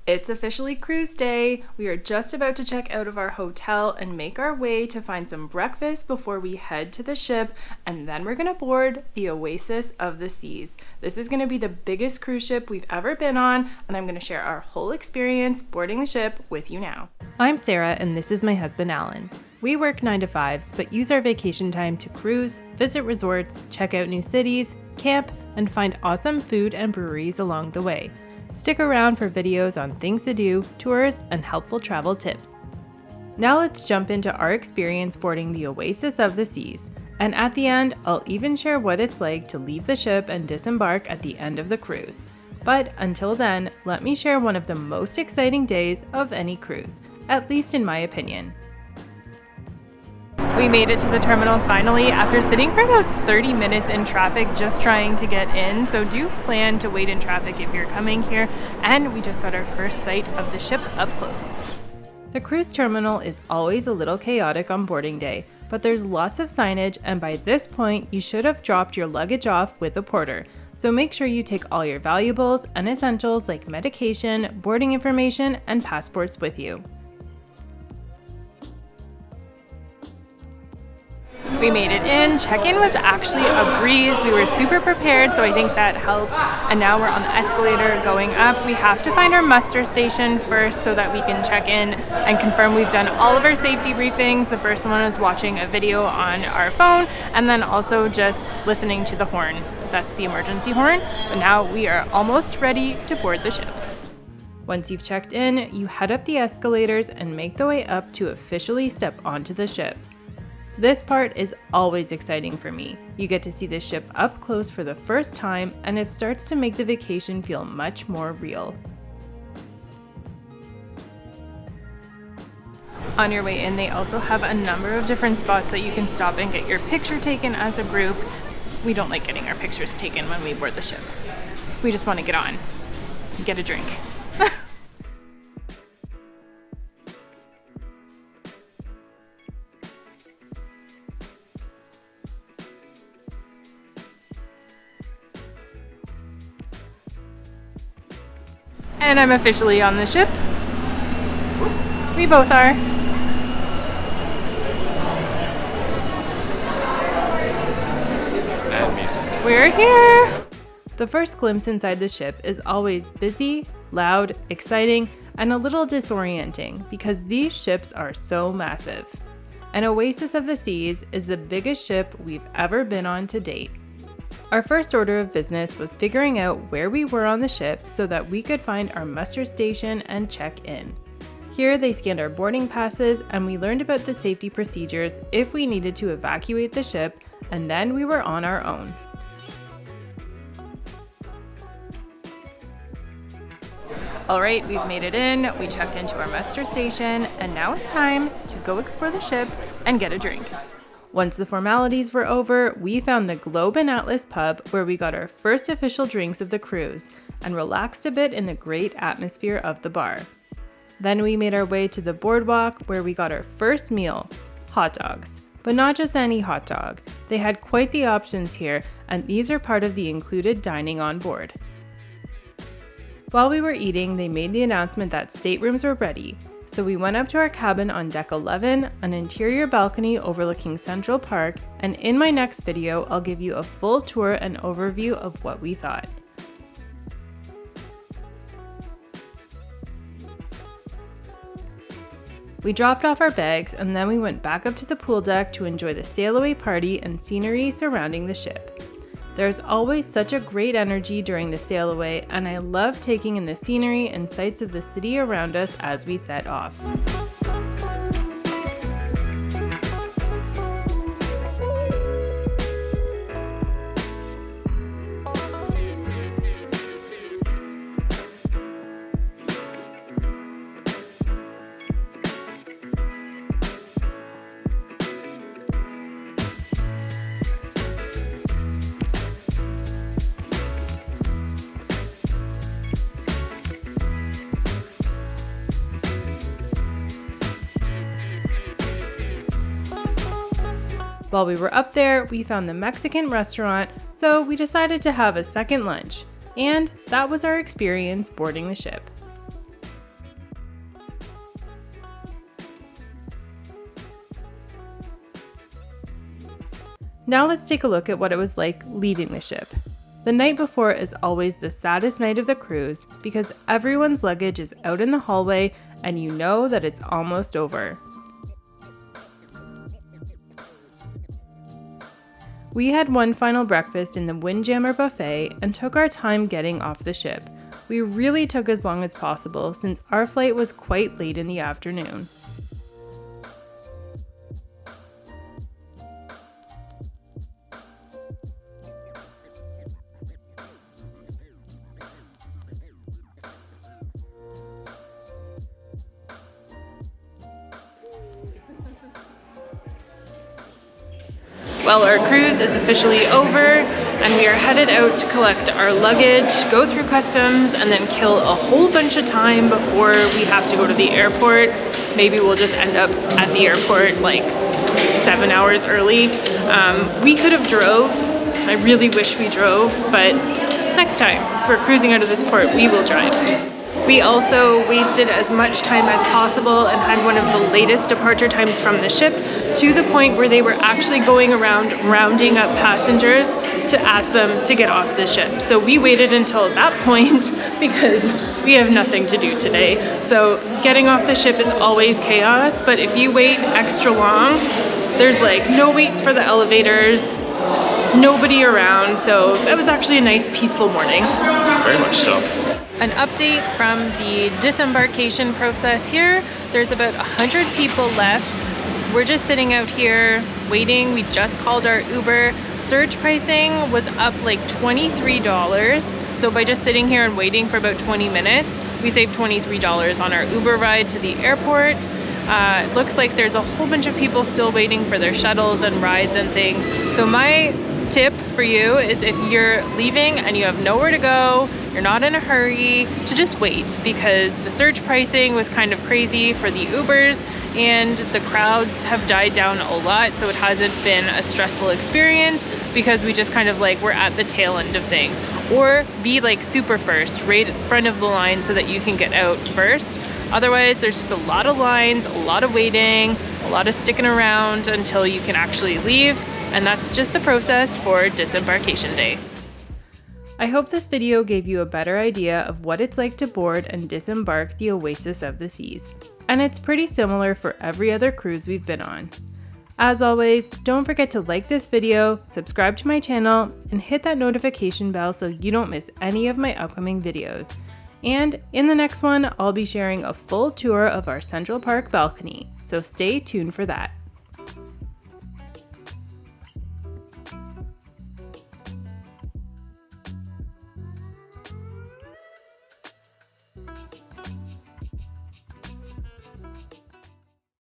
It's officially cruise day. We are just about to check out of our hotel and make our way to find some breakfast before we head to the ship, and then we're gonna board the Oasis of the Seas. This is gonna be the biggest cruise ship we've ever been on, and I'm gonna share our whole experience boarding the ship with you now. I'm Sarah, and this is my husband Alan. We work 9 to 5s, but use our vacation time to cruise, visit resorts, check out new cities, camp, and find awesome food and breweries along the way. Stick around for videos on things to do, tours, and helpful travel tips. Now let's jump into our experience boarding the Oasis of the Seas. And at the end, I'll even share what it's like to leave the ship and disembark at the end of the cruise. But until then, let me share one of the most exciting days of any cruise, at least in my opinion. We made it to the terminal finally after sitting for about 30 minutes in traffic just trying to get in, so do plan to wait in traffic if you're coming here, and we just got our first sight of the ship up close. The cruise terminal is always a little chaotic on boarding day, but there's lots of signage, and by this point you should have dropped your luggage off with a porter, so make sure you take all your valuables and essentials like medication, boarding information, and passports with you. We made it in. Check-in was actually a breeze. We were super prepared, so I think that helped. And now we're on the escalator going up. We have to find our muster station first so that we can check in and confirm we've done all of our safety briefings. The first one was watching a video on our phone, and then also just listening to the horn. That's the emergency horn. But now we are almost ready to board the ship. Once you've checked in, you head up the escalators and make the way up to officially step onto the ship. This part is always exciting for me. You get to see the ship up close for the first time, and it starts to make the vacation feel much more real. On your way in, they also have a number of different spots that you can stop and get your picture taken as a group. We don't like getting our pictures taken when we board the ship. We just want to get on and get a drink. And I'm officially on the ship. We both are. And music. We're here! The first glimpse inside the ship is always busy, loud, exciting, and a little disorienting because these ships are so massive. An Oasis of the Seas is the biggest ship we've ever been on to date. Our first order of business was figuring out where we were on the ship so that we could find our muster station and check in. Here they scanned our boarding passes and we learned about the safety procedures if we needed to evacuate the ship, and then we were on our own. Alright, we've made it in, we checked into our muster station, and now it's time to go explore the ship and get a drink. Once the formalities were over, we found the Globe and Atlas pub where we got our first official drinks of the cruise and relaxed a bit in the great atmosphere of the bar. Then we made our way to the boardwalk where we got our first meal, hot dogs. But not just any hot dog. They had quite the options here, and these are part of the included dining on board. While we were eating, they made the announcement that staterooms were ready. So we went up to our cabin on deck 11, an interior balcony overlooking Central Park, and in my next video, I'll give you a full tour and overview of what we thought. We dropped off our bags and then we went back up to the pool deck to enjoy the sail away party and scenery surrounding the ship. There's always such a great energy during the sail away, and I love taking in the scenery and sights of the city around us as we set off. While we were up there, we found the Mexican restaurant, so we decided to have a second lunch, and that was our experience boarding the ship. Now let's take a look at what it was like leaving the ship. The night before is always the saddest night of the cruise because everyone's luggage is out in the hallway and you know that it's almost over. We had one final breakfast in the Windjammer buffet and took our time getting off the ship. We really took as long as possible since our flight was quite late in the afternoon. Well, our cruise is officially over and we are headed out to collect our luggage, go through customs, and then kill a whole bunch of time before we have to go to the airport. Maybe we'll just end up at the airport like 7 hours early. We could have drove. I really wish we drove, but next time for cruising out of this port, we will drive. We also wasted as much time as possible and had one of the latest departure times from the ship, to the point where they were actually going around rounding up passengers to ask them to get off the ship. So we waited until that point because we have nothing to do today. So getting off the ship is always chaos, but if you wait extra long, there's like no waits for the elevators, nobody around. So that was actually a nice peaceful morning. Very much so. An update from the disembarkation process here. There's about 100 people left. We're just sitting out here waiting. We just called our Uber. Surge pricing was up like $23. So by just sitting here and waiting for about 20 minutes, we saved $23 on our Uber ride to the airport. It looks like there's a whole bunch of people still waiting for their shuttles and rides and things. So my tip for you is, if you're leaving and you have nowhere to go, you're not in a hurry, to just wait, because the surge pricing was kind of crazy for the Ubers and the crowds have died down a lot, so it hasn't been a stressful experience because we just kind of like we're at the tail end of things. Or be like super first, right in front of the line so that you can get out first. Otherwise, there's just a lot of lines, a lot of waiting, a lot of sticking around until you can actually leave. And that's just the process for disembarkation day. I hope this video gave you a better idea of what it's like to board and disembark the Oasis of the Seas. And it's pretty similar for every other cruise we've been on. As always, don't forget to like this video, subscribe to my channel, and hit that notification bell so you don't miss any of my upcoming videos. And in the next one, I'll be sharing a full tour of our Central Park balcony, so stay tuned for that.